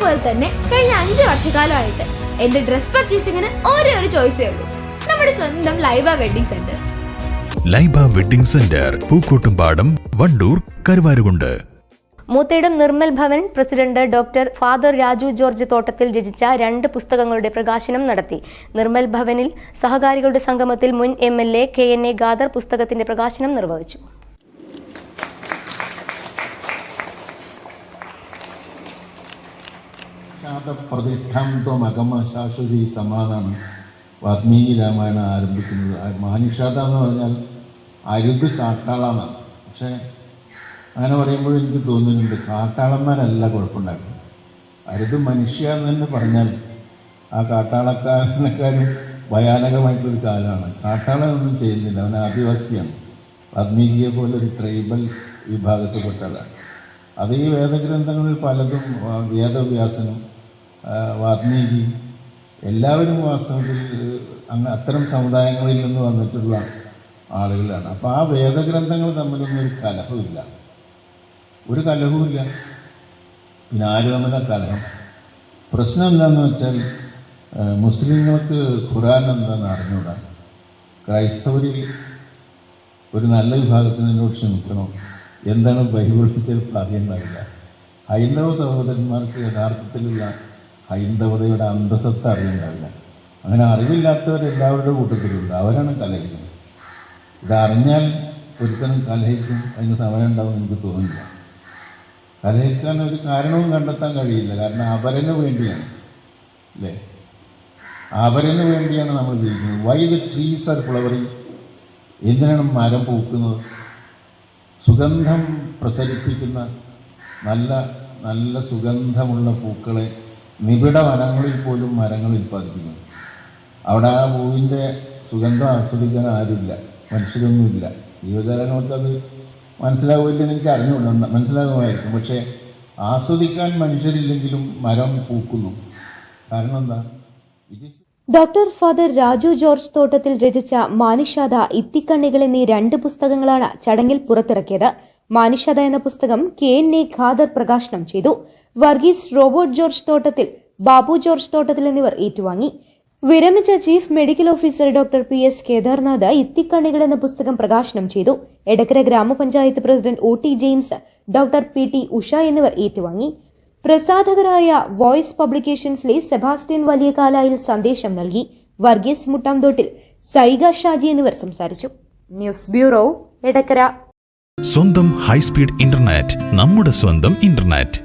പോലെ തന്നെ കഴിഞ്ഞ 5 വർഷക്കാലമായിട്ട് എന്റെ ഡ്രസ് പർച്ചേസിംഗിന് ഒരേ ഒരു ചോയ്സേ ഉള്ളൂ, നമ്മുടെ സ്വന്തം Laiba wedding centre. Laiba wedding centre, Pookkottumpadam, Wandoor, Karuvarakundu. Moothedam Nirmal Bhavan president doctor father Raju George തോട്ടത്തിൽ രചിച്ച 2 പുസ്തകങ്ങളുടെ പ്രകാശനം നടത്തി. നിർമ്മൽ ഭവനിൽ സഹകാരികളുടെ സംഗമത്തിൽ മുൻ MLA KNA ഖാദർ പുസ്തകത്തിന്റെ പ്രകാശനം നിർവഹിച്ചു. പ്രതിഷ്ഠാന്തമകമ ശാശ്വതി സമാധാനം വാത്മീകി രാമായണം ആരംഭിക്കുന്നത്. മാനുഷാത എന്ന് പറഞ്ഞാൽ അരുത് കാട്ടാളെന്നാണ്. പക്ഷേ അങ്ങനെ പറയുമ്പോൾ എനിക്ക് തോന്നുന്നുണ്ട് കാട്ടാളന്മാരല്ല കുഴപ്പമുണ്ടാക്കുന്നത്, അരുത് മനുഷ്യ എന്ന് തന്നെ പറഞ്ഞാൽ ആ കാട്ടാളക്കാരനെക്കാരും ഭയാനകമായിട്ടൊരു കാലമാണ്. കാട്ടാളനൊന്നും ചെയ്യുന്നില്ല, അവൻ ആദിവാസിയാണ്. വാത്മീകിയെ പോലെ ഒരു ട്രൈബൽ വിഭാഗത്തിൽപ്പെട്ടതാണ്. അത് ഈ വേദഗ്രന്ഥങ്ങളിൽ പലതും വേദവ്യാസനും വാത്മീകി എല്ലാവരും വാസ്തവത്തിൽ അത്തരം സമുദായങ്ങളിൽ നിന്ന് വന്നിട്ടുള്ള ആളുകളാണ്. അപ്പോൾ ആ വേദഗ്രന്ഥങ്ങൾ തമ്മിലൊന്നും ഒരു കലഹവുമില്ല. പിന്നെ ആര് തമ്മിലാണ് കലഹം? പ്രശ്നം എന്താണെന്ന് വെച്ചാൽ മുസ്ലിങ്ങൾക്ക് ഖുർആൻ എന്താണെന്ന് അറിഞ്ഞൂടാ. ക്രൈസ്തവരിൽ ഒരു നല്ല വിഭാഗത്തിനോട് ക്ഷമിക്കണോ, എന്താണ് ബൈബിളിൽ ചിലപ്പോൾ അറിയുന്നില്ല. ഹൈന്ദവ സഹോദരന്മാർക്ക് യഥാർത്ഥത്തിലുള്ള ഹൈന്ദവതയുടെ അന്തസത്ത അറിയുന്നുണ്ടാവില്ല. അങ്ങനെ അറിവില്ലാത്തവരെല്ലാവരുടെ കൂട്ടത്തിലുണ്ട്, അവരാണ് കലഹിക്കുന്നത്. ഇതറിഞ്ഞാൽ ഒരുത്തനും കലഹിക്കും, അതിന് സമയം ഉണ്ടാവും എനിക്ക് തോന്നുന്നില്ല. കലഹിക്കാൻ ഒരു കാരണവും കണ്ടെത്താൻ കഴിയില്ല, കാരണം അവരന് വേണ്ടിയാണ്, അല്ലേ? അവരന് വേണ്ടിയാണ് നമ്മൾ ജീവിക്കുന്നത്. Why the trees are flowering? എന്തിനാണ് മരം പൂക്കുന്നത്? സുഗന്ധം പ്രസരിപ്പിക്കുന്ന നല്ല നല്ല സുഗന്ധമുള്ള പൂക്കളെ നിബിഡ വനങ്ങളിൽ പോലും മരങ്ങൾ ഉൽപ്പാദിപ്പിക്കുന്നു. അവിടെ ആ പൂവിൻ്റെ സുഗന്ധം ആസ്വദിക്കാൻ ആരുമില്ല, മനുഷ്യരൊന്നുമില്ല. ജീവജാലങ്ങൾക്കത് മനസ്സിലാവില്ലെന്ന് എനിക്ക് അറിഞ്ഞുകൂടാ, മനസ്സിലാകുമായിരിക്കും. പക്ഷേ ആസ്വദിക്കാൻ മനുഷ്യരില്ലെങ്കിലും മരം പൂക്കുന്നു. കാരണം എന്താ? ഡോക്ടർ ഫാദർ രാജു ജോർജ് തോട്ടത്തിൽ രചിച്ച മാനുഷാത, ഇത്തിക്കണ്ണികൾ എന്നീ 2 പുസ്തകങ്ങളാണ് ചടങ്ങിൽ പുറത്തിറക്കിയത്. മാനുഷാത എന്ന പുസ്തകം KNA ഖാദർ പ്രകാശനം ചെയ്തു. വർഗീസ് റോബോട്ട് ജോർജ് തോട്ടത്തിൽ, ബാബു ജോർജ് തോട്ടത്തിൽ എന്നിവർ ഏറ്റുവാങ്ങി. വിരമിച്ച chief medical officer doctor PS Kedarnath ഇത്തിക്കണ്ണികൾ എന്ന പുസ്തകം പ്രകാശനം ചെയ്തു. എടക്കര ഗ്രാമപഞ്ചായത്ത് president OT James, doctor PT Usha എന്നിവർ ഏറ്റുവാങ്ങി. പ്രസാധകരായ വോയിസ് പബ്ലിക്കേഷൻസിലെ സെബാസ്റ്റ്യൻ വലിയകാലായിൽ സന്ദേശം നൽകി. വർഗീസ് മുട്ടാംതോട്ടിൽ, സൈഗ ഷാജി എന്നിവർ സംസാരിച്ചു. News bureau, Edakkara. സ്വന്തം ഹൈസ്പീഡ് ഇന്റർനെറ്റ്, നമ്മുടെ സ്വന്തം ഇന്റർനെറ്റ്.